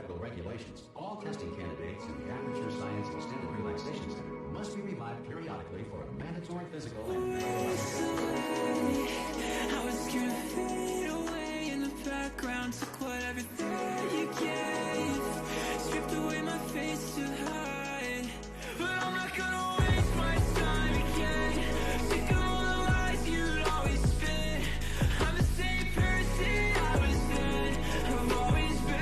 federal regulations, all testing candidates in the Aperture Science Extended Relaxation Center must be revived periodically for a mandatory physical and I was gonna fade away in the background, took whatever you gave, stripped away my face to hide, but I'm not gonna waste my time again. Sick of all the lies you'd always spin. I'm the same person I was then, I've always been.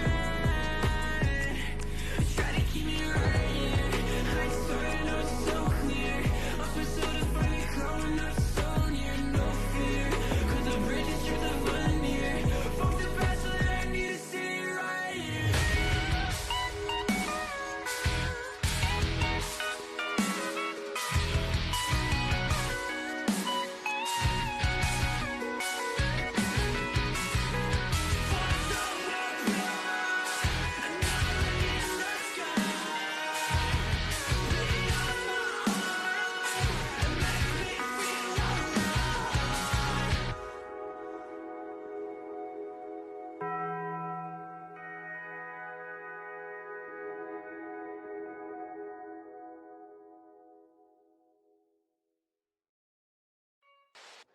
Try to keep me right, I started out so clear. Lost myself to find it, growing up so near, no fear. Cause the bridge is through the veneer. Fuck the past, so that I need to stay right here.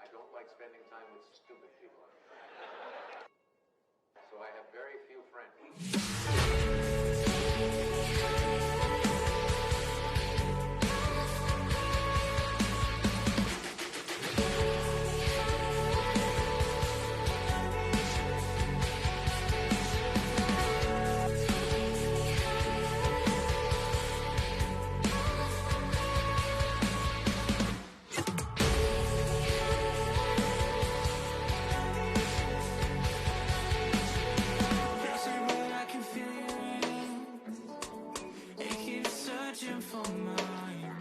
I don't like spending time with stupid people. So I have very few friends. But I can feel your hands. It keeps searching for mine.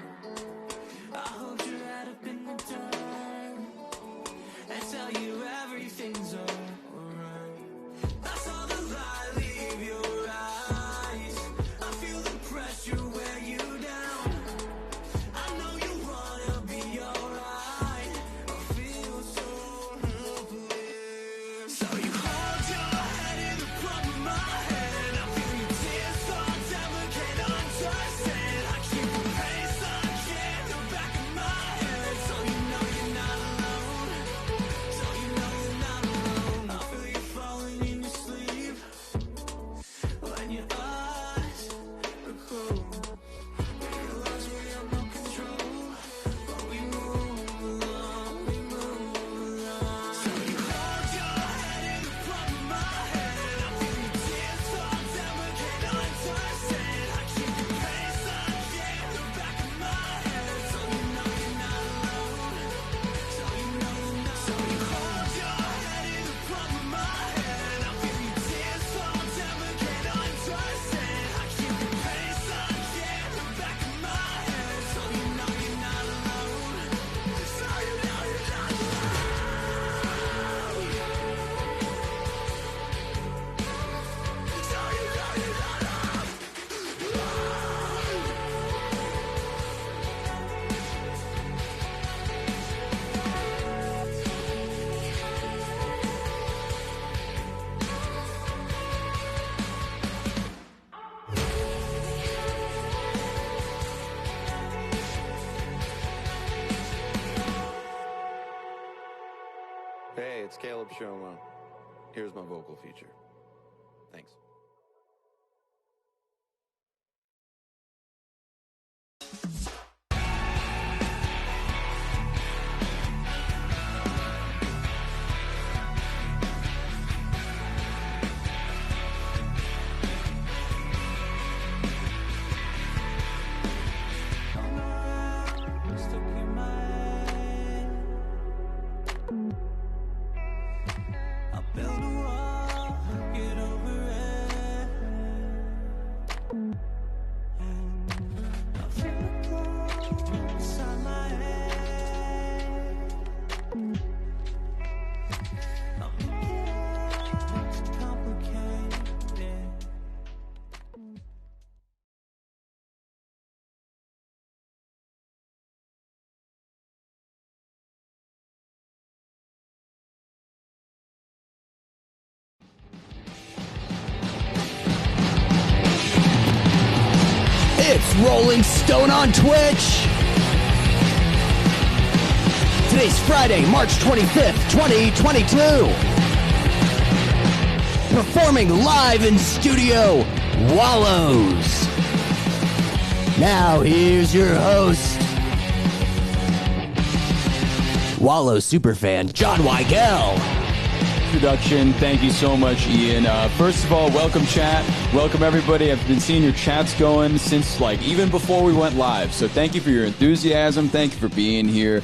I hold your head up in the dark and tell you everything's alright. I saw the light leave your eyes. I feel the pressure wear you down. I know you wanna be alright. I feel so helpless. So you hold your head in the palm of my hand. I feel your tears fall down, but can't understand. I keep a pace again, the back of my head. So you know you're not alone. So you know you're not alone. I feel you falling in your sleep when your eyes are closed. Realize we have no control, but we move along, we move along. So you hold your head in the palm of my hand. I feel your tears fall down, but can't understand. I keep the pace again, the back of my head. So you know you're not alone. So you know you're not. So you hold your head in the palm of my hand. I feel your tears fall down, but can't understand. I keep the pace again, the back of my head. So you know you're not alone. So you know you're not alone. So you know you're not alone. Hey, it's Caleb Shoma. Here's my vocal feature. Thanks. Stuck in my head. I build a wall, get over it. I feel it glow inside my head. I make it up to complicate it. It's Rolling Stone on Twitch. Today's Friday, March 25th, 2022. Performing live in studio, Wallows. Now here's your host, Wallows superfan John Weigel. Introduction. Thank you so much, Ian. First of all, welcome chat. Welcome everybody. I've been seeing your chats going since even before we went live. So thank you for your enthusiasm. Thank you for being here.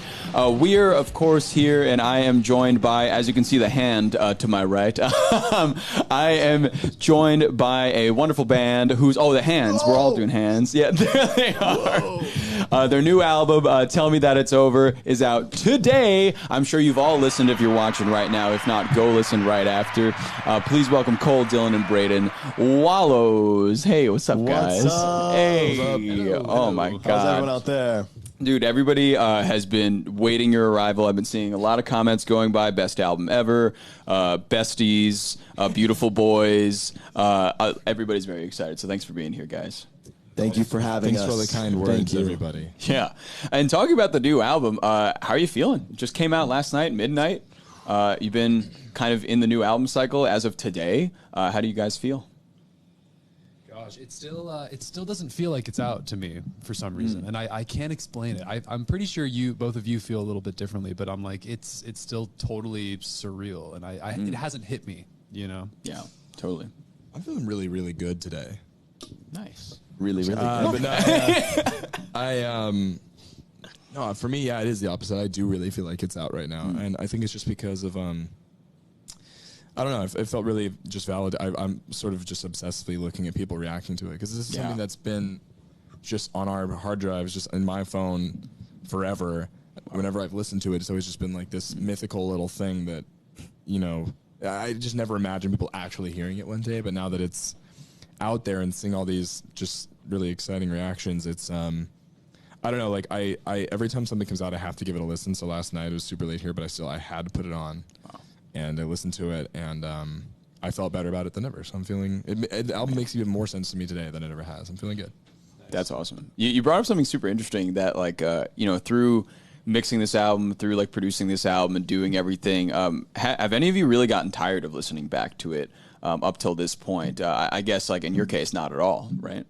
We are, of course, here, and I am joined by, as you can see, the hand to my right. I am joined by a wonderful band who's, the hands. Whoa. We're all doing hands. Yeah, there they are. Their new album, Tell Me That It's Over, is out today. I'm sure you've all listened if you're watching right now. If not, go listen right after. Please welcome Cole, Dylan, and Braden Wallows. Hey, what's up, guys? What's up? Hey. Oh, my God. How's everyone out there? Dude, everybody has been waiting your arrival. I've been seeing a lot of comments going by. Best album ever. Besties. Beautiful boys. Everybody's very excited. So thanks for being here, guys. Thank you for having us. Thanks for the kind words, everybody. Yeah. And talking about the new album, how are you feeling? It just came out last night, midnight. You've been kind of in the new album cycle as of today. How do you guys feel? Gosh, it still doesn't feel like it's out to me for some reason, and I can't explain it. I'm pretty sure both of you feel a little bit differently, but I'm like, it's still totally surreal, and it hasn't hit me, you know? Yeah, totally. I'm feeling really, really good today. Nice. Really, really good. But no, for me, yeah, it is the opposite. I do really feel like it's out right now, and I think it's just because of I don't know. It felt really just valid. I'm sort of just obsessively looking at people reacting to it because this is something that's been just on our hard drives, just in my phone forever. Whenever I've listened to it, it's always just been like this mythical little thing that, I just never imagined people actually hearing it one day. But now that it's out there and seeing all these just really exciting reactions, it's I don't know. Like I every time something comes out, I have to give it a listen. So last night it was super late here, but I had to put it on. Wow. And I listened to it, and I felt better about it than ever. So I'm feeling the album makes even more sense to me today than it ever has. I'm feeling good. That's awesome. You brought up something super interesting that, through mixing this album, through producing this album and doing everything, have any of you really gotten tired of listening back to it up till this point? I guess, in your case, not at all, right?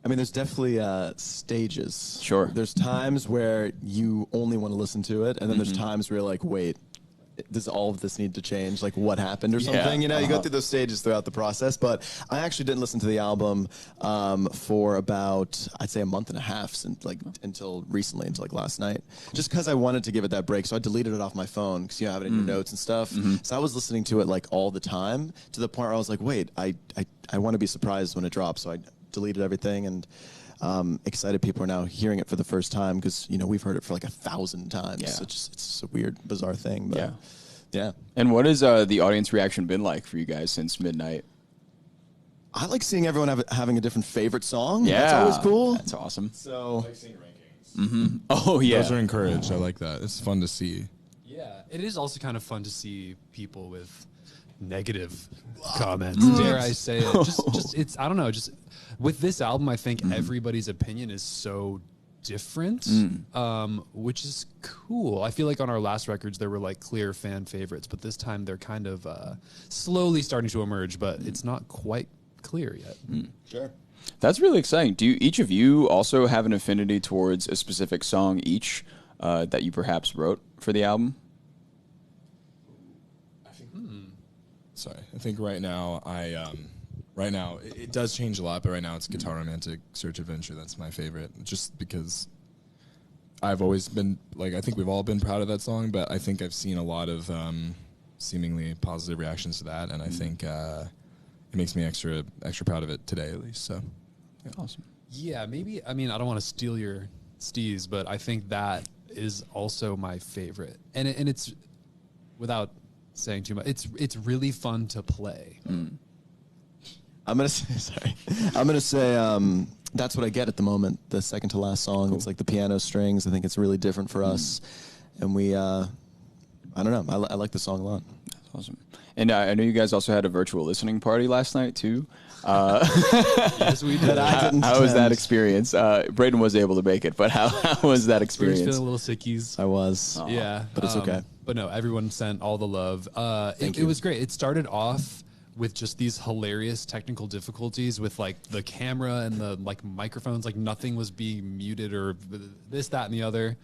I mean, there's definitely stages. Sure. There's times where you only want to listen to it, and then there's times where you're like, wait, does all of this need to change? Like, what happened or something? You go through those stages throughout the process. But I actually didn't listen to the album for about, I'd say, a month and a half since, until recently, until last night. Just because I wanted to give it that break. So I deleted it off my phone because you have it in your notes and stuff. So I was listening to it all the time to the point where I was like, wait, I want to be surprised when it drops. So I deleted everything, and excited people are now hearing it for the first time because we've heard it for 1,000 times. Yeah. So it's a weird, bizarre thing. But yeah. And what has the audience reaction been like for you guys since midnight? I like seeing everyone having a different favorite song. Yeah, that's always cool. That's awesome. So I like seeing rankings. Oh yeah, those are encouraged. I like that. It's fun to see. Yeah, it is also kind of fun to see people with negative comments. Dare I say it? Just it's I don't know. Just with this album, I think everybody's opinion is so different, which is cool. I feel like on our last records there were clear fan favorites, but this time they're kind of slowly starting to emerge, but it's not quite clear yet. Sure. That's really exciting. Do each of you also have an affinity towards a specific song each that you perhaps wrote for the album? I think right now it does change a lot, but right now it's Guitar Romantic Search Adventure. That's my favorite, just because I've always been I think we've all been proud of that song, but I think I've seen a lot of seemingly positive reactions to that, and I think it makes me extra proud of it today, at least. So awesome. Yeah, maybe. I mean, I don't want to steal your steez, but I think that is also my favorite, and it's without saying too much. It's really fun to play. I'm gonna say that's what I get at the moment. The second to last song, It's the piano strings. I think it's really different for us, and we I don't know. I like the song a lot. Awesome. And I know you guys also had a virtual listening party last night too. Yes, we did. How was that experience? Braden was able to make it, but how was that We were experience? feeling a little sickies. I was. Yeah, But it's okay. But no, everyone sent all the love. It was great. It started off with just these hilarious technical difficulties with like the camera and the like microphones, like nothing was being muted or this, that, and the other.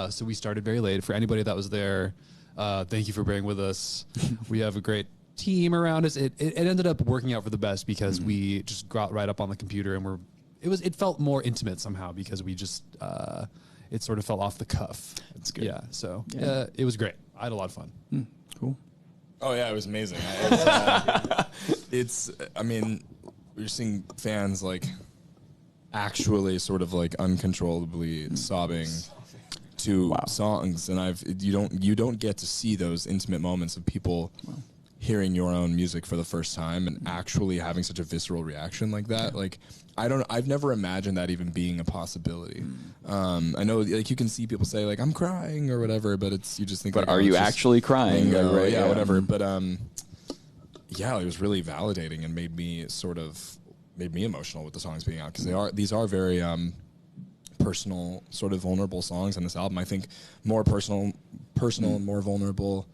So we started very late. For anybody that was there, thank you for bearing with us. We have a great team around us. It ended up working out for the best because we just got right up on the computer and it felt more intimate somehow because we just it sort of fell off the cuff. That's good. Yeah, so it was great. I had a lot of fun. Cool. Oh yeah, it was amazing. I mean, we're seeing fans like actually sort of like uncontrollably sobbing to songs, and you don't get to see those intimate moments of people hearing your own music for the first time and actually having such a visceral reaction like that. Like I've never imagined that even being a possibility. I know like you can see people say like I'm crying or whatever, but you just think. But like, are you actually crying? Lingo, Right? yeah, whatever. But yeah, it was really validating and made me emotional with the songs being out because these are very personal, sort of vulnerable songs on this album. I think more personal, and more vulnerable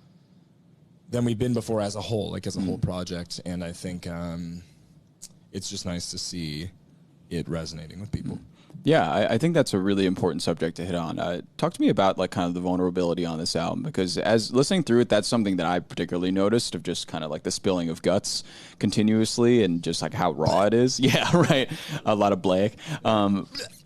than we've been before as a whole, like as a whole project. And I think it's just nice to see it resonating with people. Yeah, I think that's a really important subject to hit on. Talk to me about like kind of the vulnerability on this album, because as listening through it, that's something that I particularly noticed of just kind of like the spilling of guts continuously and just like how raw it is. Yeah, right. A lot of Blake.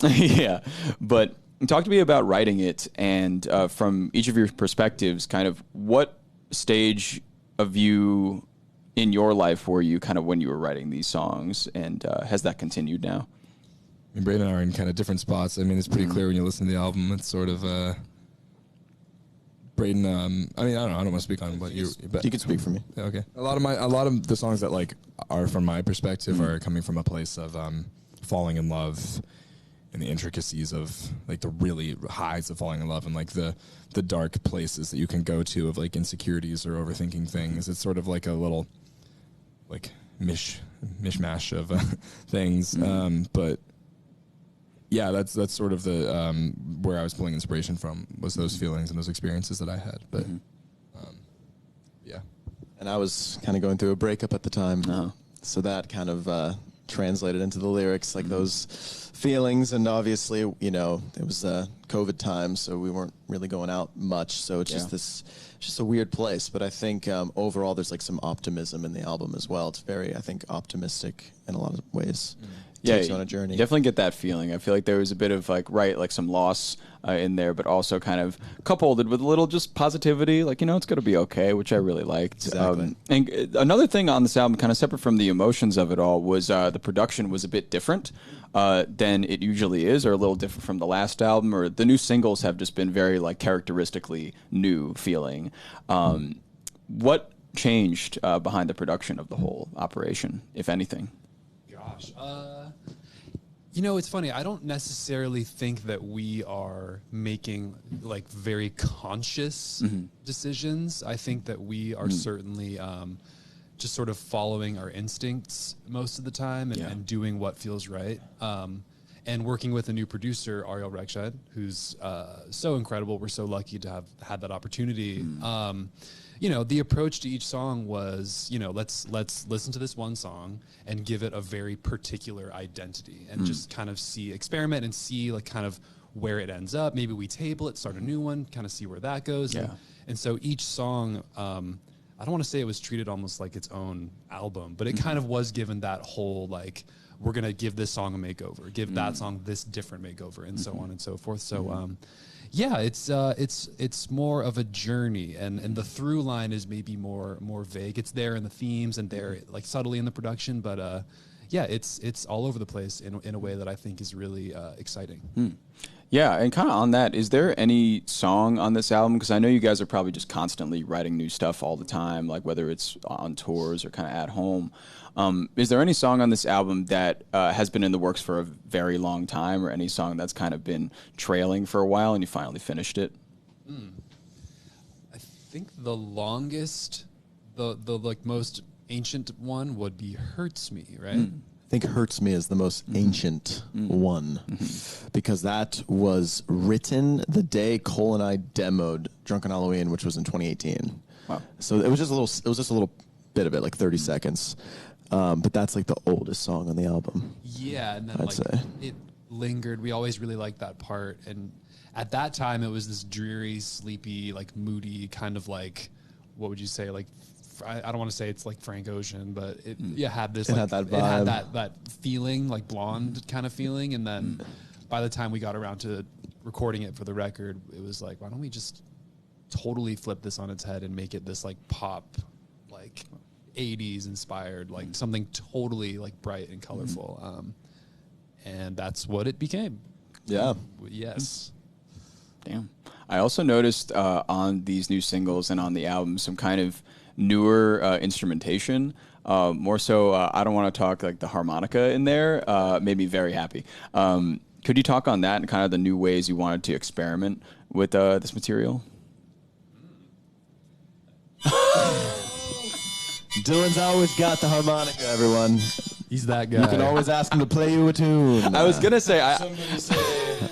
Yeah, but talk to me about writing it and from each of your perspectives, kind of what stage of you in your life were you kind of when you were writing these songs, and has that continued now? I mean, Braden and I are in kind of different spots. I mean, it's pretty clear when you listen to the album. It's sort of Braden. I mean, I don't know. I don't want to speak on what you. But You can speak for me. Yeah, okay. A lot of the songs that like are from my perspective are coming from a place of falling in love and the intricacies of like the really highs of falling in love and like the dark places that you can go to of like insecurities or overthinking things. It's sort of like a little like mishmash of things. But yeah, that's sort of the where I was pulling inspiration from was those feelings and those experiences that I had. But yeah, And I was kind of going through a breakup at the time, so that kind of translated into the lyrics, like those feelings. And obviously, you know, it was COVID time, so we weren't really going out much. So it's just a weird place. But I think overall, there's like some optimism in the album as well. It's very, I think, optimistic in a lot of ways. Takes you on a journey. Definitely get that feeling. I feel like there was a bit of like some loss in there, but also kind of coupled with a little just positivity, like, you know, it's going to be okay, which I really liked. Exactly. And another thing on this album, kind of separate from the emotions of it all, was the production was a bit different than it usually is, or a little different from the last album, or the new singles have just been very like characteristically new feeling. What changed behind the production of the whole operation, if anything? Gosh. You know, it's funny. I don't necessarily think that we are making like very conscious decisions. I think that we are certainly just sort of following our instincts most of the time and doing what feels right. And working with a new producer, Ariel Rekshed, who's so incredible. We're so lucky to have had that opportunity. You know, the approach to each song was, you know, let's listen to this one song and give it a very particular identity and just kind of experiment and see like kind of where it ends up. Maybe we table it, start a new one, kind of see where that goes. Yeah. And so each song, I don't want to say it was treated almost like its own album, but it kind of was given that whole like, we're going to give this song a makeover, give that song this different makeover, and so on and so forth. So, yeah, it's more of a journey, and the through line is maybe more vague. It's there in the themes and there like subtly in the production, but yeah, it's all over the place in a way that I think is really exciting. Yeah, and kind of on that, is there any song on this album? Because I know you guys are probably just constantly writing new stuff all the time, like whether it's on tours or kind of at home. Is there any song on this album that has been in the works for a very long time, or any song that's kind of been trailing for a while and you finally finished it? I think the longest the like most ancient one would be Hurts Me, right? I think Hurts Me is the most ancient one because that was written the day Cole and I demoed Drunken Halloween, which was in 2018. Wow. So it was just a little bit of it, like 30 seconds. But that's like the oldest song on the album. Yeah, and then I'd like say. it lingered. We always really liked that part, and at that time it was this dreary, sleepy, like moody kind of like, what would you say, like I don't want to say it's like Frank Ocean, but it had this It like, had that it had vibe. that feeling, like blonde kind of feeling, and then by the time we got around to recording it for the record, it was like, why don't we just totally flip this on its head and make it this like pop, like 80s inspired, like something totally like bright and colorful, and that's what it became. Yeah. Yes. Damn. I also noticed on these new singles and on the album some kind of newer instrumentation. More so, I don't want to talk like the harmonica in there. Made me very happy. Could you talk on that and kind of the new ways you wanted to experiment with this material? Dylan's always got the harmonica, everyone. He's that guy. You can always ask him to play you a tune. I was gonna say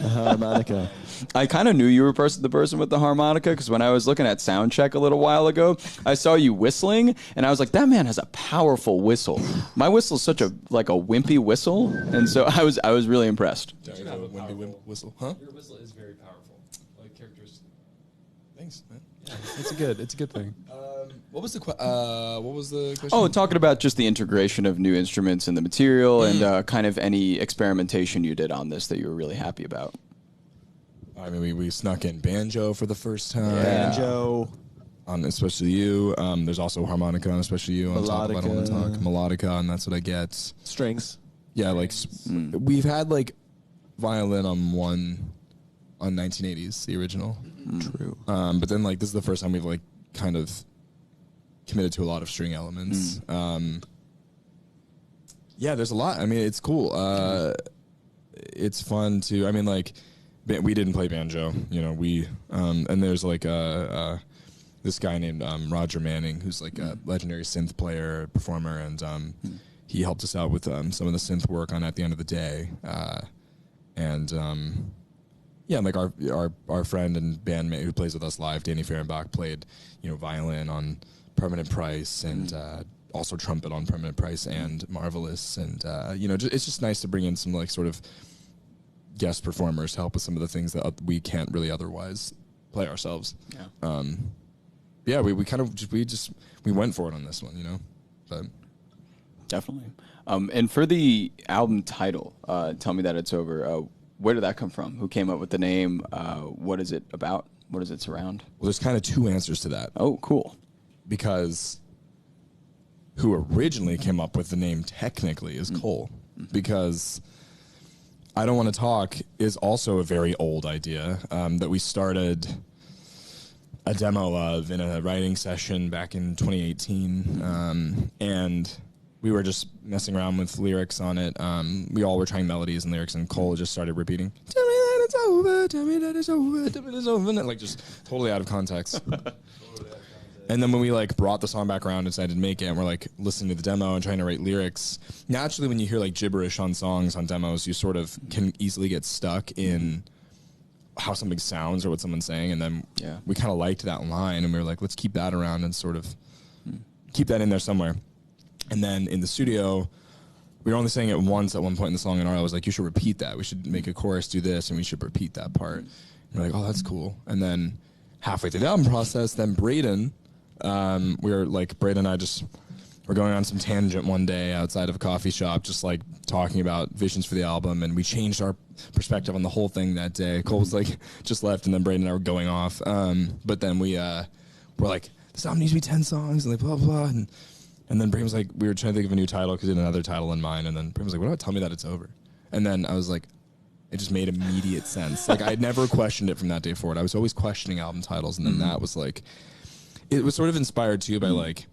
harmonica. I kind of knew you were the person with the harmonica because when I was looking at Soundcheck a little while ago, I saw you whistling, and I was like, "That man has a powerful whistle." My whistle is such a wimpy whistle, and so I was really impressed. Whistle, huh? Your whistle is very powerful, like characteristic. Thanks, man. It's a good thing. What was the question? Oh, talking about just the integration of new instruments in the material and kind of any experimentation you did on this that you were really happy about. I mean, we snuck in banjo for the first time. Banjo. On Especially You. There's also harmonica on Especially You. On top of I Don't Want to Talk. Melodica, and That's What I Get. Strings. Yeah, like we've had like violin on 1980s, the original. True. But then like this is the first time we've like kind of committed to a lot of string elements. Yeah, there's a lot. I mean, it's cool. It's fun to. I mean, like we didn't play banjo, you know. And there's like this guy named Roger Manning, who's like a legendary synth player, performer, and he helped us out with some of the synth work on At the End of the Day, yeah, like our friend and bandmate who plays with us live, Danny Fehrenbach, played violin on Permanent Price and also trumpet on Permanent Price and Marvelous, and it's just nice to bring in some like sort of guest performers to help with some of the things that we can't really otherwise play ourselves. Yeah, we kind of we went for it on this one, but definitely. And for the album title, Tell Me That It's Over. Where did that come from? Who came up with the name? What is it about? What does it surround? Well, there's kind of two answers to that. Oh, cool. Because who originally came up with the name technically is Cole. Because I Don't Want to Talk is also a very old idea that we started a demo of in a writing session back in 2018. And we were just messing around with lyrics on it. We all were trying melodies and lyrics, and Cole just started repeating, "Tell me that it's over, tell me that it's over, tell me that it's over," and like just totally out of context. And then when we like brought the song back around and decided to make it, and we're like listening to the demo and trying to write lyrics, naturally when you hear like gibberish on songs on demos, you sort of can easily get stuck in how something sounds or what someone's saying. And then we kind of liked that line, and we were like, let's keep that around and sort of keep that in there somewhere. And then in the studio, we were only saying it once at one point in the song, and Arlo was like, you should repeat that. We should make a chorus, do this, and we should repeat that part. And we're like, oh, that's cool. And then halfway through the album process, then Braden, Braden and I just were going on some tangent one day outside of a coffee shop, just like talking about visions for the album, and we changed our perspective on the whole thing that day. Cole was like, just left, and then Braden and I were going off. But then we were like, this album needs to be 10 songs, and like, blah, blah, and then Braden was like, we were trying to think of a new title because he had another title in mind. And then Braden was like, what about Tell Me That It's Over? And then I was like, it just made immediate sense. Like, I had never questioned it from that day forward. I was always questioning album titles. And then that was like, it was sort of inspired too by like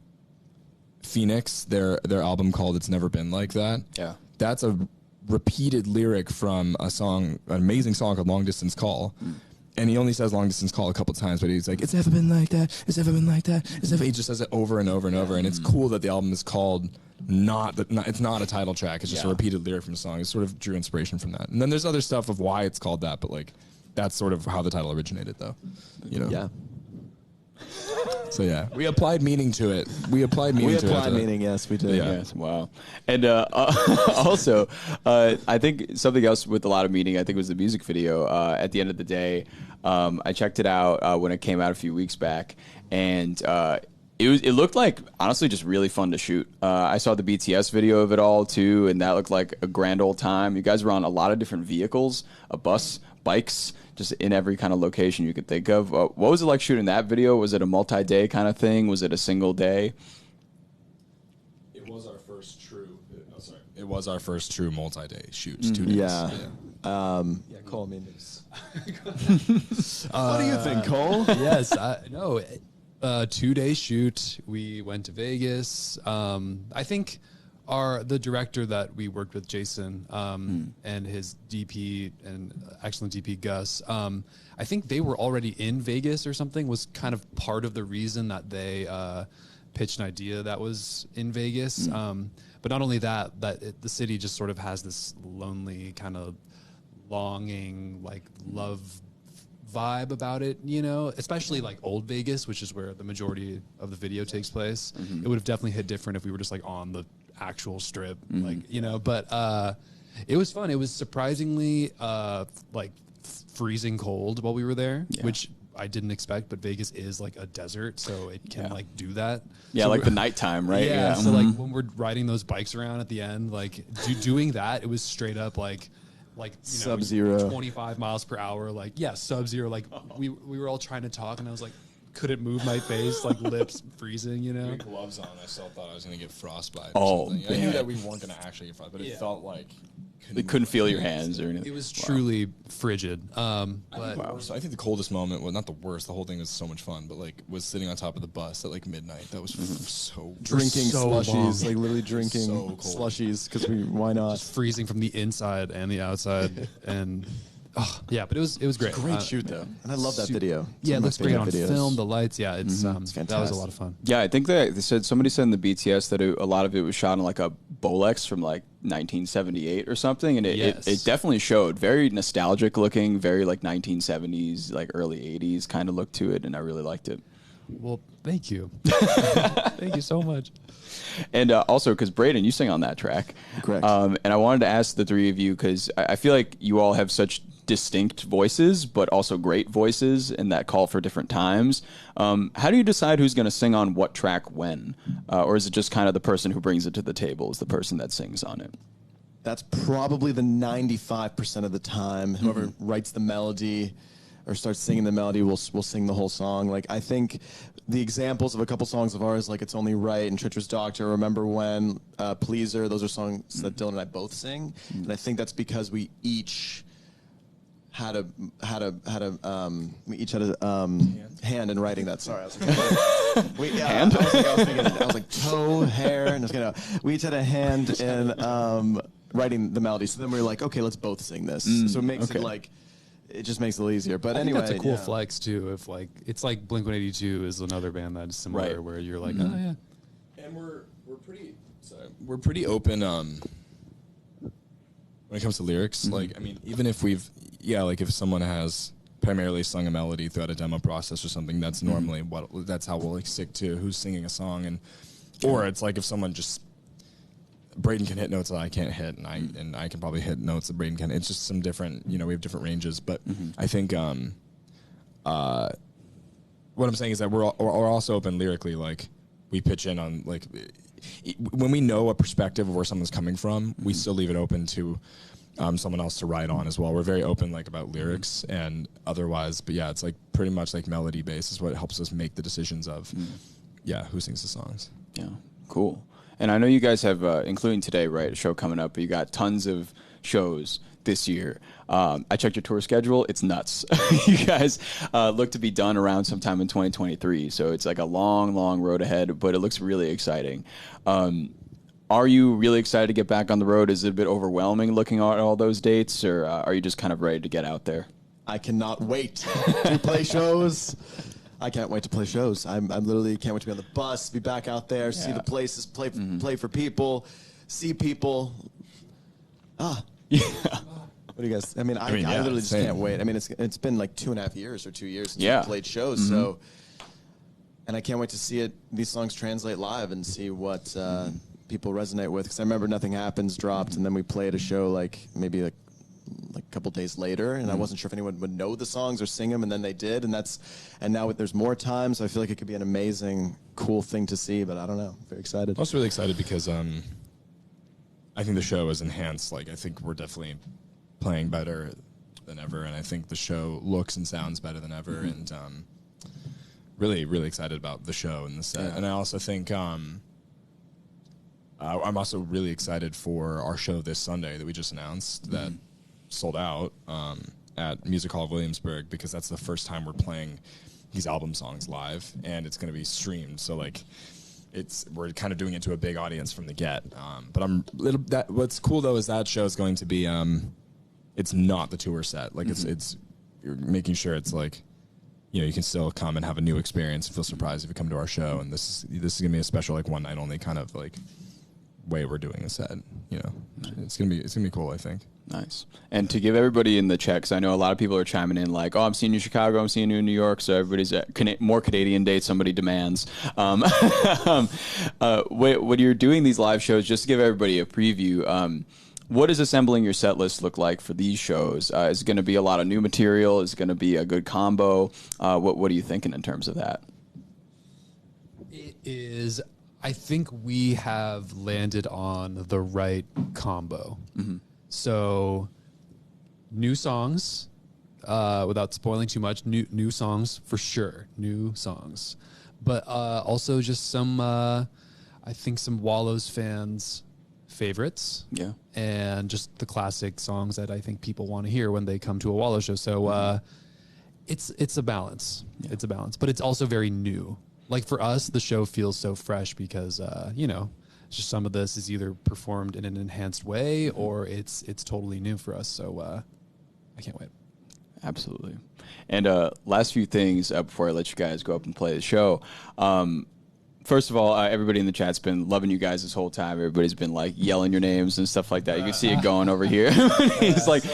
Phoenix, their album called It's Never Been Like That. Yeah. That's a repeated lyric from a song, an amazing song called Long Distance Call. and he only says long distance call a couple times, but he's like, it's never been like that. It's never been like that. It's never. He just says it over and over and over, and it's cool that the album is called it's not a title track. It's just a repeated lyric from a song. It sort of drew inspiration from that. And then there's other stuff of why it's called that, but like that's sort of how the title originated, though. You know? Yeah. So yeah, we applied meaning to it. We applied meaning. Yes, we did. Yeah. Yes, wow. And also, I think something else with a lot of meaning, I think, was the music video. At the end of the day, I checked it out when it came out a few weeks back, and it looked like, honestly, just really fun to shoot. I saw the BTS video of it all, too, and that looked like a grand old time. You guys were on a lot of different vehicles, a bus, bikes, just in every kind of location you could think of. What was it like shooting that video? Was it a multi-day kind of thing? Was it a single day? It was our first true. It was our first true multi-day shoot. 2 days. Yeah. Cole. I mean, what do you think, Cole? Yes, no. 2-day shoot. We went to Vegas. I think the director that we worked with, Jason, and his DP and excellent DP Gus, I think they were already in Vegas or something. Was kind of part of the reason that they pitched an idea that was in Vegas. But not only that, the city just sort of has this lonely kind of longing, like love vibe about it, you know, especially like old Vegas, which is where the majority of the video takes place. It would have definitely hit different if we were just like on the actual strip, like, you know, but it was fun. It was surprisingly like freezing cold while we were there, which I didn't expect, but Vegas is like a desert, so it can like do that. Yeah, so like the nighttime, right? Yeah, so like when we're riding those bikes around at the end, like doing that, it was straight up like you know, Sub-zero. 25 miles per hour, like sub-zero. Like we were all trying to talk, and I was like, couldn't move my face, like lips freezing, you know. With gloves on, I still thought I was going to get frostbite. Oh, I knew that we weren't going to actually get frostbite, but it felt like It couldn't feel your hands or anything. It was truly frigid. But So I think the coldest moment was not the worst. The whole thing was so much fun, but like was sitting on top of the bus at like midnight. That was so Drinking so slushies, long. like literally drinking So cold. slushies because why not? just freezing from the inside and the outside, and yeah, but it was great. Great shoot though, and I love that video. It's Yeah, it one of my looks great on favorite videos. film. The lights, yeah, it's that was a fantastic. lot of fun. Yeah, I think they said somebody said in the BTS that a lot of it was shot on like a Bolex from like 1978 or something, and Yes. it definitely showed very nostalgic looking, very like 1970s, like early 80s kind of look to it, and I really liked it. Well, thank you, thank you so much. And also, because Braden, you sing on that track, Correct. And I wanted to ask the three of you because I feel like you all have such distinct voices, but also great voices, and that call for different times. How do you decide who's going to sing on what track when, or is it just kind of the person who brings it to the table is the person that sings on it? That's probably the 95% of the time. Whoever writes the melody or starts singing the melody will sing the whole song. Like, I think the examples of a couple songs of ours, like It's Only Right and Treacherous Doctor, Remember When, Pleaser, those are songs that Dylan and I both sing. And I think that's because we each had a hand in writing that. Sorry, I was like, hand. I was like toe, hair, and we each had a hand in writing the melody. So then we were like, okay, let's both sing this. So it makes it like, it just makes it a little easier. But I anyway, think that's a cool yeah. flex too. If like it's like Blink-182 is another band that's similar, Right. where you're like, oh yeah. And we're pretty open when it comes to lyrics. Like, I mean, even if like if someone has primarily sung a melody throughout a demo process or something, that's normally that's how we'll like stick to who's singing a song, and or it's like if someone just Braden can hit notes that I can't hit, and I can probably hit notes that Braden can. It's just some different, we have different ranges. But I think what I'm saying is that we're also open lyrically. Like, we pitch in on like when we know a perspective of where someone's coming from, we still leave it open to someone else to write on as well. We're very open like about lyrics and otherwise, but yeah, it's like pretty much like melody based is what helps us make the decisions of who sings the songs. Yeah, cool. And I know you guys have, including today, right, a show coming up, but you got tons of shows this year. I checked your tour schedule. It's nuts. You guys look to be done around sometime in 2023. So it's like a long, long road ahead, but it looks really exciting. Are you really excited to get back on the road? Is it a bit overwhelming looking at all those dates, or are you just kind of ready to get out there? I cannot wait to play shows. I can't wait to play shows. I'm literally can't wait to be on the bus, be back out there, see the places, play for people, see people. What do you guys? I mean, I literally just can't wait. I mean, it's been like 2.5 years or 2 years since we played shows, so. And I can't wait to see these songs translate live and see what people resonate with. Because I remember Nothing Happens dropped, and then we played a show like maybe like a couple days later, and I wasn't sure if anyone would know the songs or sing them, and then they did, and now there's more time, so I feel like it could be an amazing, cool thing to see. But I don't know, very excited. I'm also really excited because I think the show is enhanced. Like I think we're definitely playing better than ever, and I think the show looks and sounds better than ever, and really, really excited about the show and the set. And I also think I'm also really excited for our show this Sunday that we just announced that sold out at Music Hall of Williamsburg, because that's the first time we're playing these album songs live, and it's going to be streamed. So like, we're kind of doing it to a big audience from the get. But what's cool though is that show is going to be it's not the tour set. Like it's you're making sure it's like, you know, you can still come and have a new experience and feel surprised if you come to our show. And this is gonna be a special like one night only kind of like way we're doing a set. You know, it's gonna be cool, I think. Nice. And to give everybody in the chat, because I know a lot of people are chiming in like, oh, I'm seeing you in Chicago, I'm seeing you in New York, so everybody's at more Canadian dates, somebody demands. When you're doing these live shows, just to give everybody a preview, what does assembling your set list look like for these shows? Is it going to be a lot of new material? Is it going to be a good combo? What are you thinking in terms of that? It is... I think we have landed on the right combo. So, new songs, without spoiling too much, new songs for sure, new songs. But also just some, I think some Wallows fans' favorites. Yeah. And just the classic songs that I think people want to hear when they come to a Wallow show. So it's a balance. Yeah. It's a balance. But it's also very new. Like for us, the show feels so fresh because, you know, just some of this is either performed in an enhanced way or it's totally new for us. So I can't wait. Absolutely. And last few things before I let you guys go up and play the show. First of all, everybody in the chat's been loving you guys this whole time. Everybody's been like yelling your names and stuff like that. You can see it going over here. He's like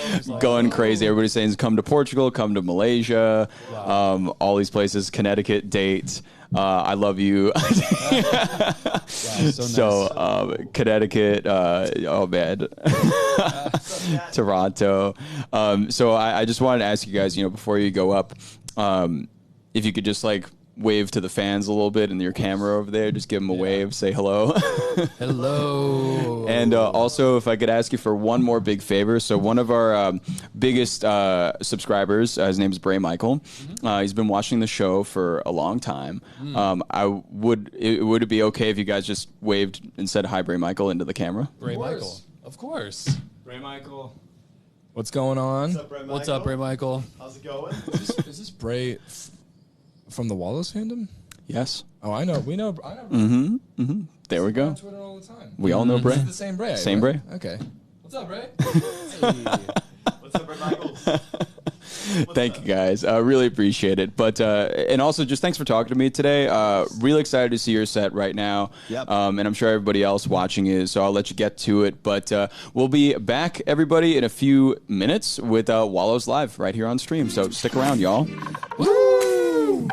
going crazy. Everybody's saying come to Portugal, come to Malaysia, all these places, Connecticut, date. I love you. So Connecticut, oh man, Toronto. So I just wanted to ask you guys, you know, before you go up, if you could just like wave to the fans a little bit in your camera over there, just give them a wave, say hello. Hello. And also, if I could ask you for one more big favor. So one of our biggest subscribers, his name is Bray Michael. He's been watching the show for a long time. Would it be okay if you guys just waved and said hi, Bray Michael, into the camera? Bray Michael. Of course. Bray Michael. What's going on? What's up, Bray Michael? How's it going? Is this Bray from the Wallows fandom? Yes. Oh, I know. We know. I know. There we go. On Twitter all the time. We all know Bray. It's the same Bray. Same right? Bray. Okay. What's up, Bray? What's up, Bray Michael? Thank you, guys. Really appreciate it. But and also, just thanks for talking to me today. Really excited to see your set right now. Yep. And I'm sure everybody else watching is, so I'll let you get to it. But we'll be back, everybody, in a few minutes with Wallows Live right here on stream. So stick around, y'all. Woo!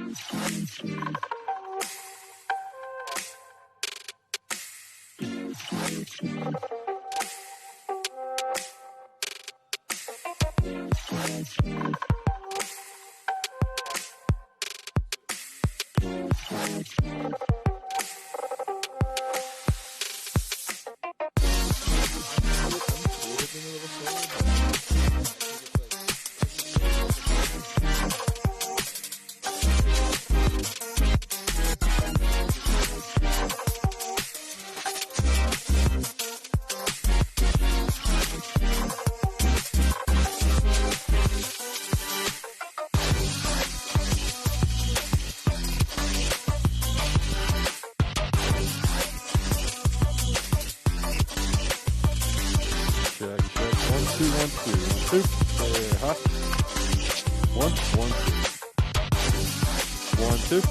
Check, check. 1, 2, 1, 2. 1, 2. Yeah, huh? 1, 1, 2. 1, 2.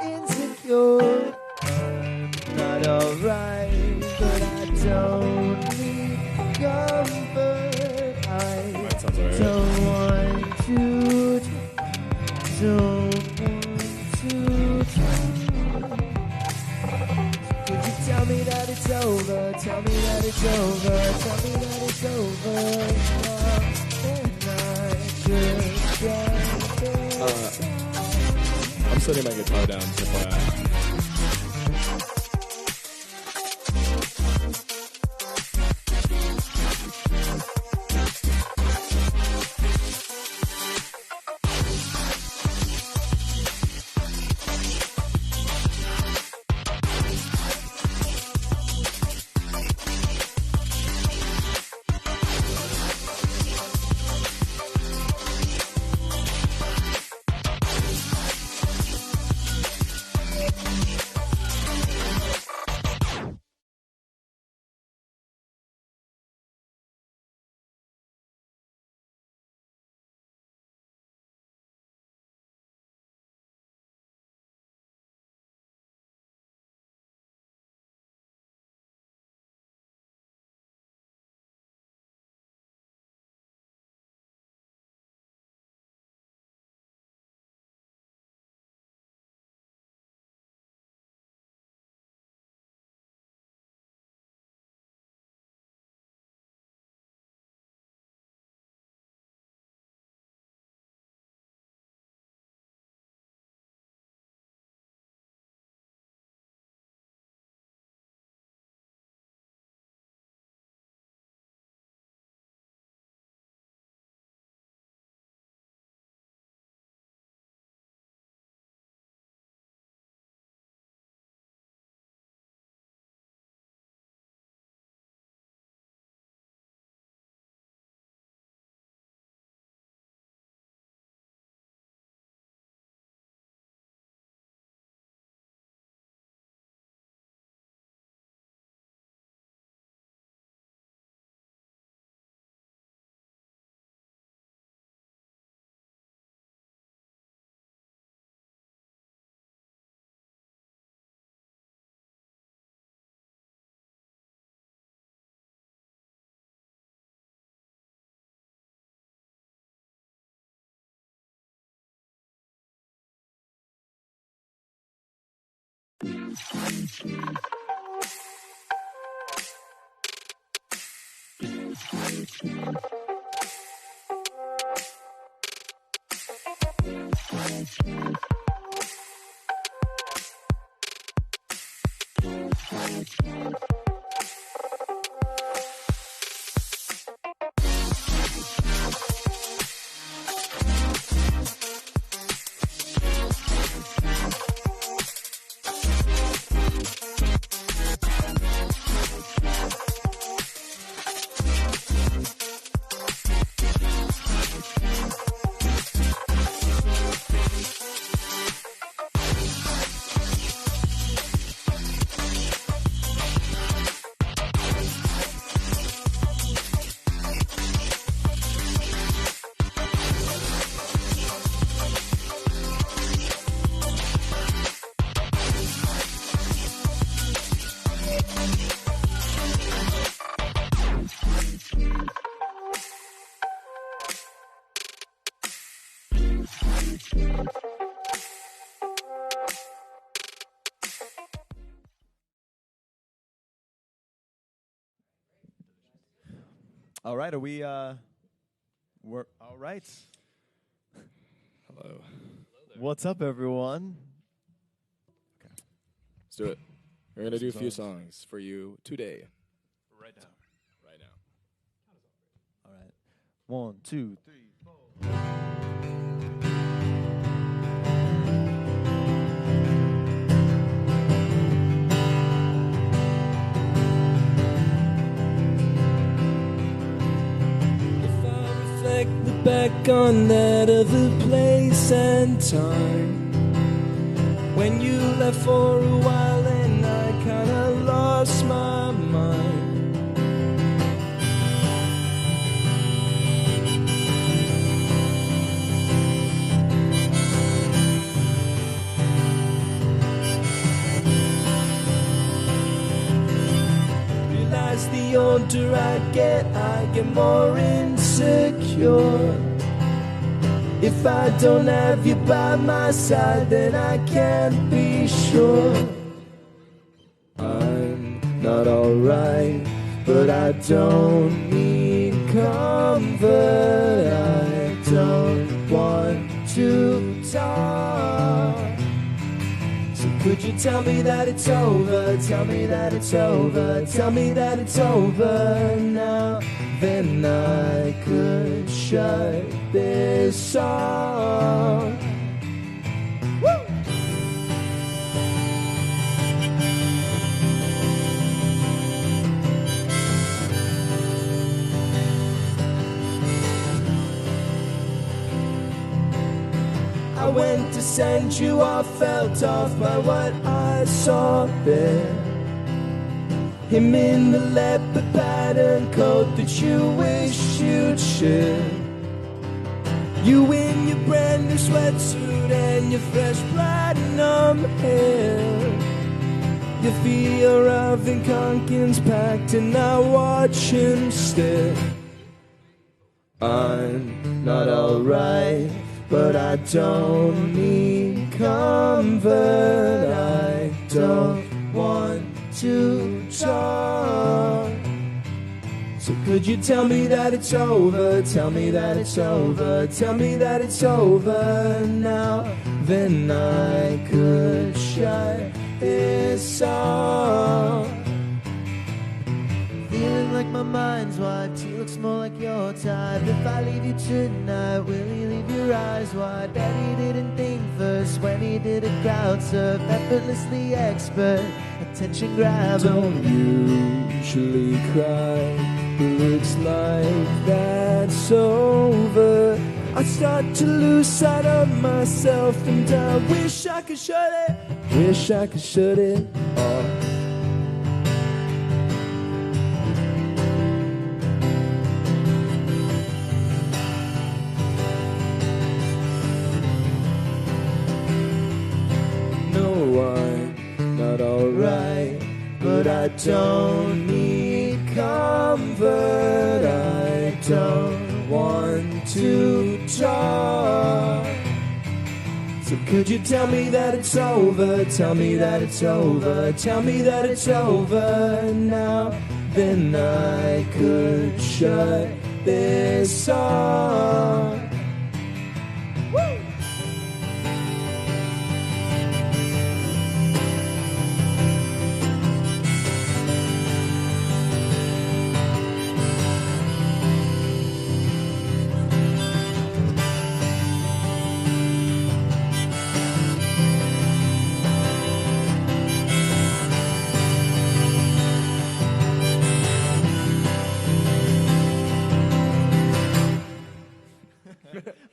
Insecure, not alright, but I don't need comfort. I sounds alright. don't want to, don't want to. Could you tell me that it's over? Tell me that it's over. Tell me that it's over. And I could get there. I'm setting my guitar down, FYI. All right, are we? We're all right. Hello. What's up, everyone? Let's do it. We're gonna do a few songs for you today. Right now. Right now. All right. 1, 2, 3, 4. If I reflect back on that other place and time, when you left for a while and I kinda lost my mind. Realize the older I get more insecure. If I don't have you by my side, then I can't be sure. I'm not alright, but I don't need comfort. I don't want to talk. So could you tell me that it's over? Tell me that it's over. Tell me that it's over now. Then I could shut this off. Woo! I went to send you off, felt off by what I saw there. Him in the leopard pattern coat that you wish you'd share. You in your brand new sweatsuit and your fresh platinum hair. Your fear of inconkins packed and I watch him stare. I'm not alright, but I don't need comfort. I don't want to talk. So could you tell me that it's over? Tell me that it's over. Tell me that it's over now. Then I could shut this off. Feeling like my mind's wiped. He looks more like your type. If I leave you tonight, will you leave your eyes wide? Bet he didn't think first when he did a crowd surf. Effortlessly expert, attention grabber. Don't usually cry, but looks like that's over. I start to lose sight of myself and I wish I could shut it. Wish I could shut it off. Not alright, but I don't need comfort. I don't want to talk. So could you tell me that it's over? Tell me that it's over. Tell me that it's over now. Then I could shut this off. Woo!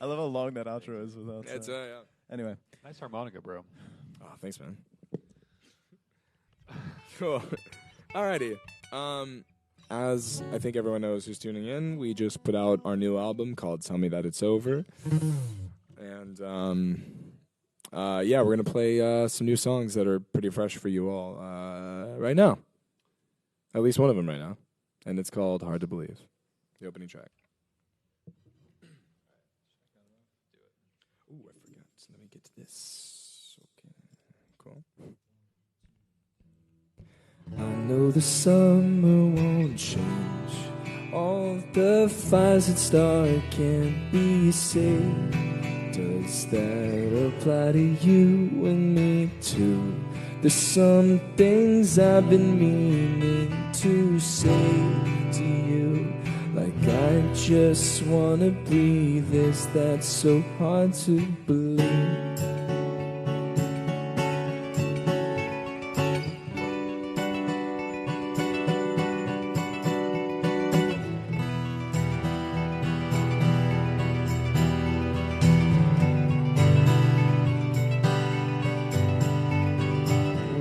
I love how long that outro is without. It's yeah. Anyway, Nice harmonica, bro. Oh, thanks, man. Cool. Alrighty. As I think everyone knows who's tuning in, we just put out our new album called Tell Me That It's Over. And yeah, we're gonna play some new songs that are pretty fresh for you all right now. At least one of them right now. And it's called Hard to Believe. The opening track. Ooh, I forgot. So let me get to this. Okay, cool. I know the summer won't change all the fires that start can't be saved. Does that apply to you and me too? There's some things I've been meaning to say to you, like I just wanna breathe. Is that so hard to believe?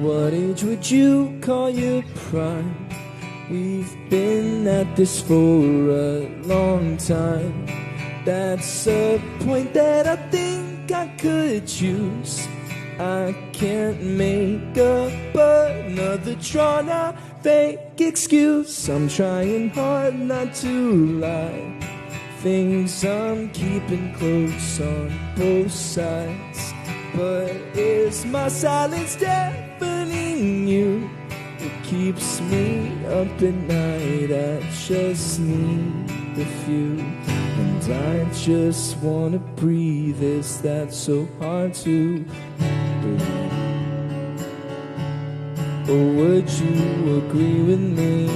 What age would you call your prime? We've been at this for a long time. That's a point that I think I could use. I can't make up another drawn out fake excuse. I'm trying hard not to lie. Things I'm keeping close on both sides. But is my silence deafening you? It keeps me up at night. I just need a few, and I just wanna breathe. Is that so hard to believe? Or would you agree with me?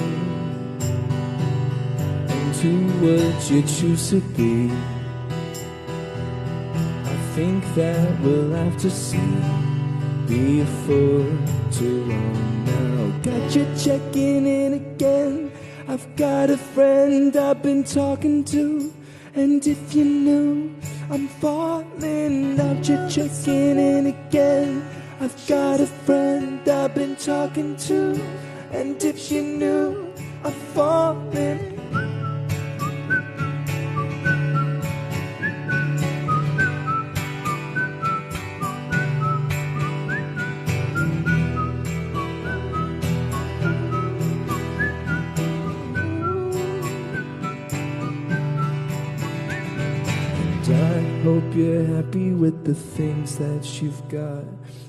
And who would you choose to be? I think that we'll have to see before too long now. Got you checking in again. I've got a friend I've been talking to, and if you knew, I'm falling out. You're checking in again. I've got a friend I've been talking to, and if you knew, I'm falling. I hope you're happy with the things that you've got,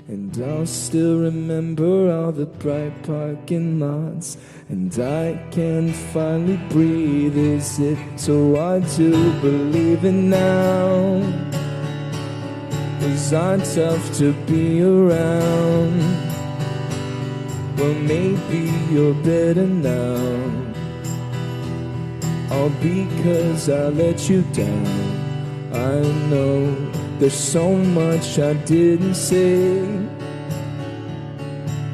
and I'll still remember all the bright parking lots, and I can finally breathe. Is it so hard to believe it now? Was I tough to be around? Well, maybe you're better now, all because I let you down. I know there's so much I didn't say.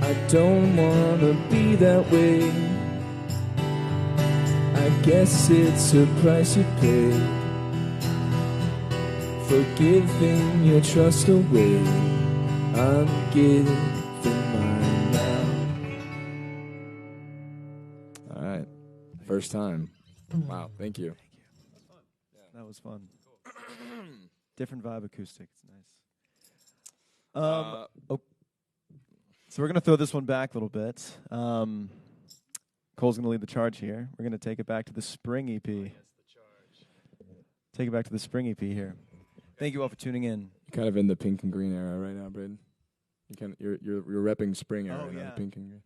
I don't wanna be that way. I guess it's a price you pay for giving your trust away. I'm giving mine now. All right. First time. Wow. Thank you. That was fun. Different vibe acoustic. It's nice. So we're going to throw this one back a little bit. Cole's going to lead the charge here. We're going to take it back to the spring EP. Take it back to the spring EP here. Thank you all for tuning in. You're kind of in the pink and green era right now, Braden. You're repping spring era. Oh, yeah. The pink and green.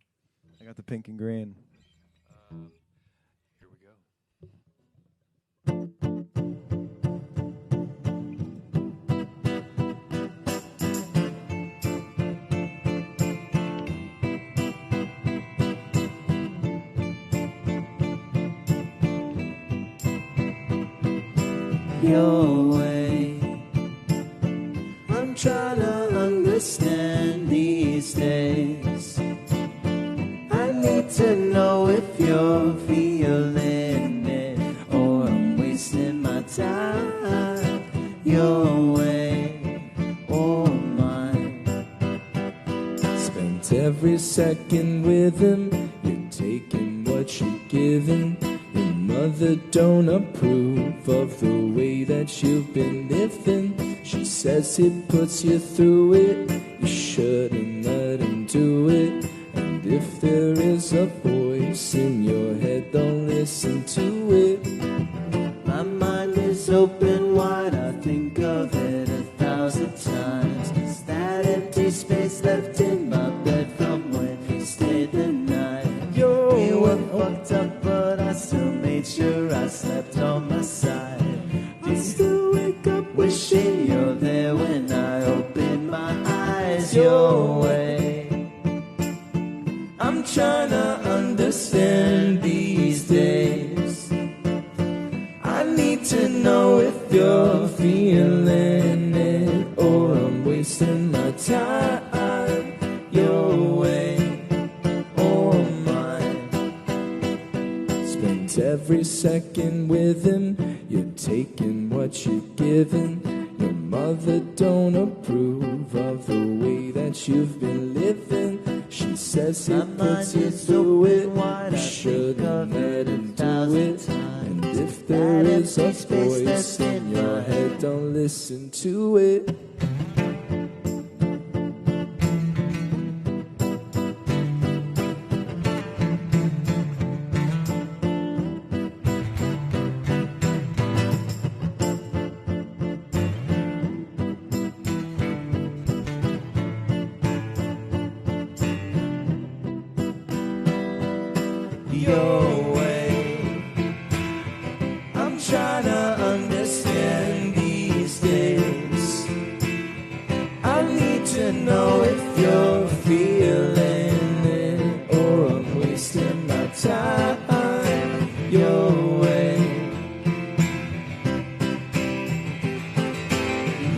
I got the pink and green. Here we go. Your way, I'm trying to understand these days. I need to know if you're feeling it, or I'm wasting my time. Your way or mine. Spent every second with him. You're taking what you're giving. Your mother don't approve of the way that you've been living. She says it puts you through it. You shouldn't let him do it. And if there is a voice in your head, don't listen to it. My mind is open wide, I think of it 1,000 times. It's that empty space left in my bed from when we stayed the night. We were fucked up, but I still made sure know if you're feeling it or I'm wasting my time your way or mine. Spent every second with him. You're taking what you're giving. Your mother don't approve of the way that you've been living. She says he puts you through it. You shouldn't let him do it. And if there is a voice in your head, don't listen to it. Your way. I'm trying to understand these days. I need to know if you're feeling it or I'm wasting my time your way.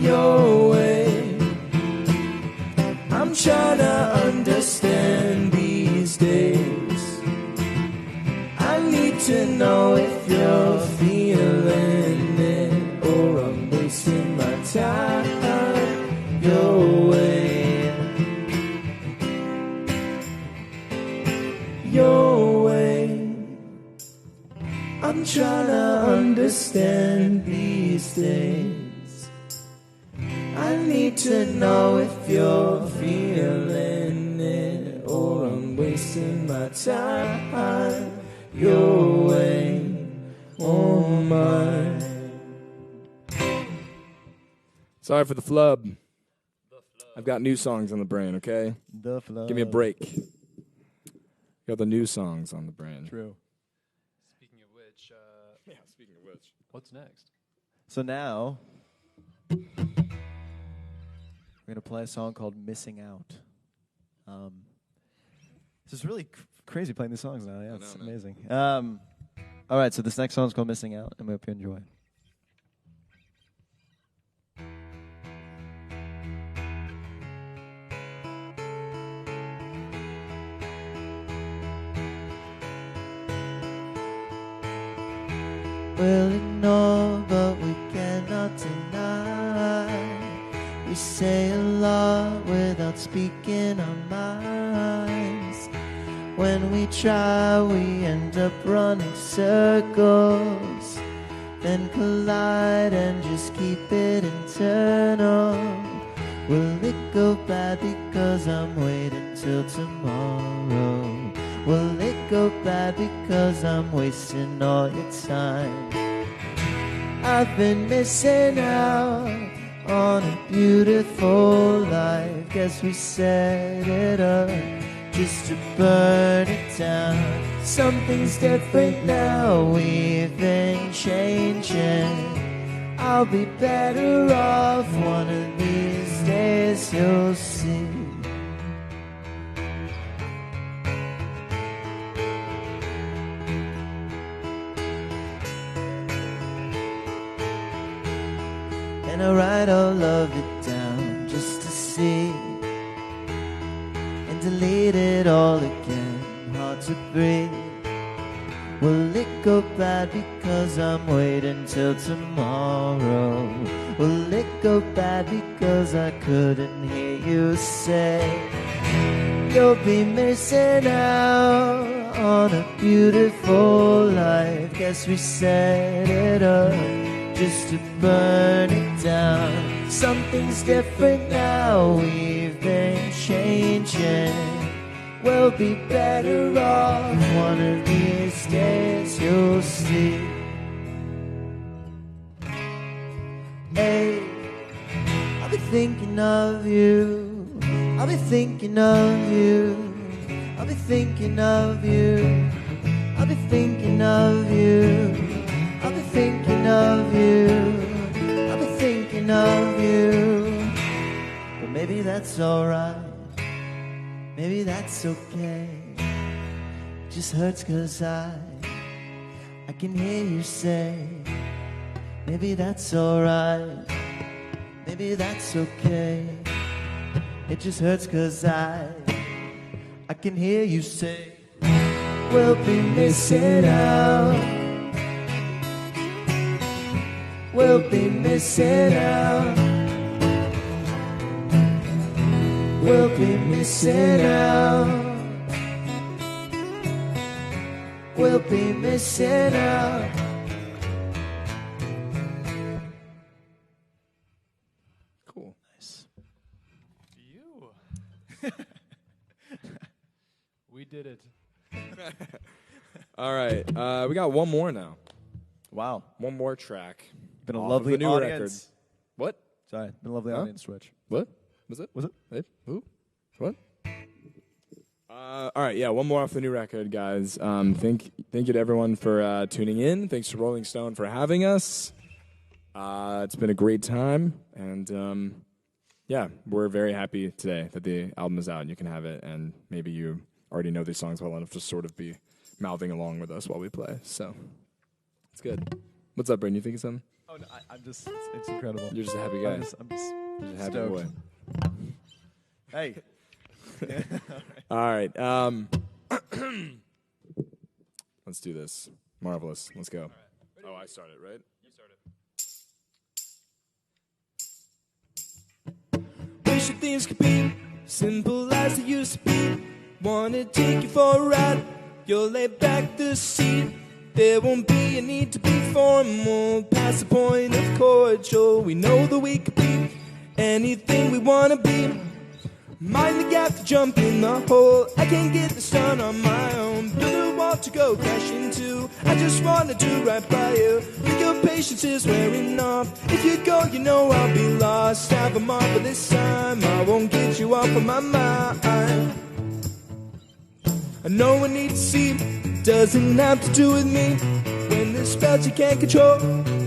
Your way. I'm trying to understand these days. I need to know if you're feeling it or I'm wasting my time your way. Your way. I'm trying to understand these days. I need to know if you're feeling it or I'm wasting my time your way or mine. Sorry for the flub. I've got new songs on the brain, okay? The flub. Give me a break. Got the new songs on the brain. True. Speaking of which, speaking of which, what's next? So now, we're going to play a song called Missing Out. This is really crazy playing these songs now. Yeah, it's amazing. All right, so this next song is called Missing Out, and we hope you enjoy. We'll ignore, but we cannot deny. We say a lot without speaking our minds. When we try, we end up running circles, then collide and just keep it internal. Will it go bad because I'm waiting till tomorrow? Will it go bad because I'm wasting all your time? I've been missing out on a beautiful life. Guess we set it up just to burn it down. Something's different now, we've been changing. I'll be better off one of these days, you'll see. And I write all of it down just to see, and delete it all again, hard to breathe. Will it go bad because I'm waiting till tomorrow? Will it go bad because I couldn't hear you say you'll be missing out on a beautiful life? Guess we set it up just to burn it down. Something's different now, we've been changing. We'll be better off one of these days, you'll see. Hey, I'll be thinking of you, I'll be thinking of you, I'll be thinking of you, I'll be thinking of you, I'll be thinking of you, I'll be thinking of you. But maybe that's alright, maybe that's okay. It just hurts 'cause I can hear you say Maybe that's alright. Maybe that's okay. It just hurts 'cause I can hear you say we'll be missing out. We'll be missing out. We'll be missing out. We'll be missing out. Cool. Nice. We did it. All right. We got one more now. Wow. One more track. Been a off lovely of the new audience. record. What? Sorry, been a lovely Huh? audience, Twitch. What? Was it? Was it? Hey, who? What? All right, yeah, one more off the new record, guys. Thank you to everyone for tuning in. Thanks to Rolling Stone for having us. It's been a great time, and yeah, we're very happy today that the album is out and you can have it. And maybe you already know these songs well enough to sort of be mouthing along with us while we play. So it's good. What's up, Brayden? You think of something? Oh, no, I'm just, it's incredible. You're just a happy guy. I'm just You're just a happy stoked. boy. Hey. All right. Let's do this. Marvelous. Let's go. Oh, I started, right? You started. Wish that things could be simple as they used to be. Wanna take you for a ride. You'll lay back the seat. There won't be a need to be formal. Past the point of cordial. We know that we could be anything we wanna be. Mind the gap to jump in the hole. I can't get this done on my own. Build a wall to go crash into. I just wanna do right by you. Think your patience is wearing off. If you go, you know I'll be lost. Have a marvelous time. I won't get you off of my mind. I know I need to see. Doesn't have to do with me. When there's spells you can't control,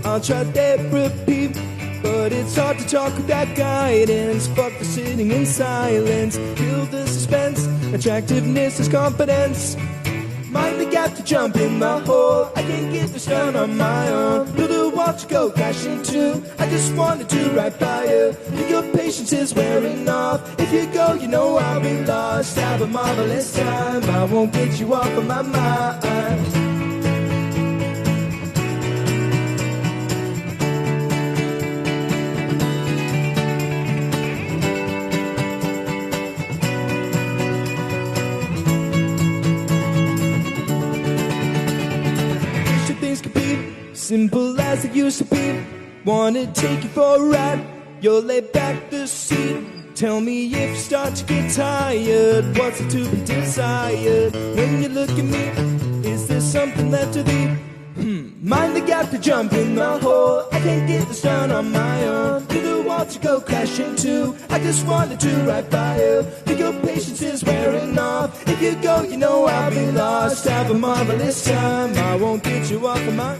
I'll try therapy. But it's hard to talk without guidance. Fuck the sitting in silence. Kill the suspense. Attractiveness is confidence. Mind the gap to jump in the hole. I can't get this done on my own. Build a wall to go crash into. I just wanna do right by you. Think your patience is wearing off. If you go, you know I'll be lost. Have a marvelous time. I won't get you off of my mind. Simple as it used to be. Wanna take you for a ride. You'll lay back the seat. Tell me if you start to get tired. What's it to be desired? When you look at me, is there something left to thee? Mind the gap to jump in the hole. I can't get this done on my own. To the wall to go crash into. I just wanna do right by you. Think your patience is wearing off. If you go, you know I'll be lost. Have a marvelous time. I won't get you off of my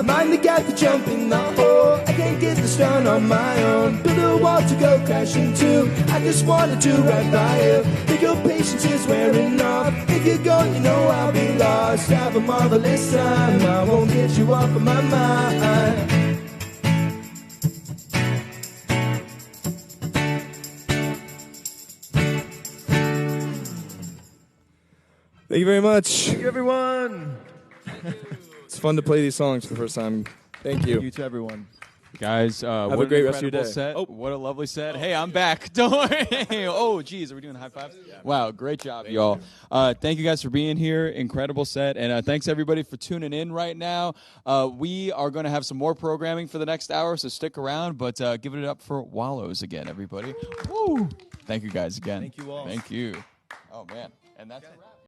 mind the gap to jump in the hole. I can't get this done on my own. Build a wall to go crash into. I just wanna do right by you. Think your patience is wearing off. If you go, you know I'll be lost. Have a marvelous time. I won't get you off of my mind. Thank you very much. Thank you, everyone. It's fun to play these songs for the first time. Thank you. Thank you to everyone. Guys, Have what a great an rest of your incredible day. set. Oh. What a lovely set. Hey, I'm back. Don't worry. Oh, geez, are we doing high fives? Wow, great job, y'all. Thank you guys for being here. Incredible set. And thanks, everybody, for tuning in right now. We are going to have some more programming for the next hour, so stick around. But give it up for Wallows again, everybody. Woo! Thank you guys again. Thank you all. Thank you. Oh, man. And that's a wrap.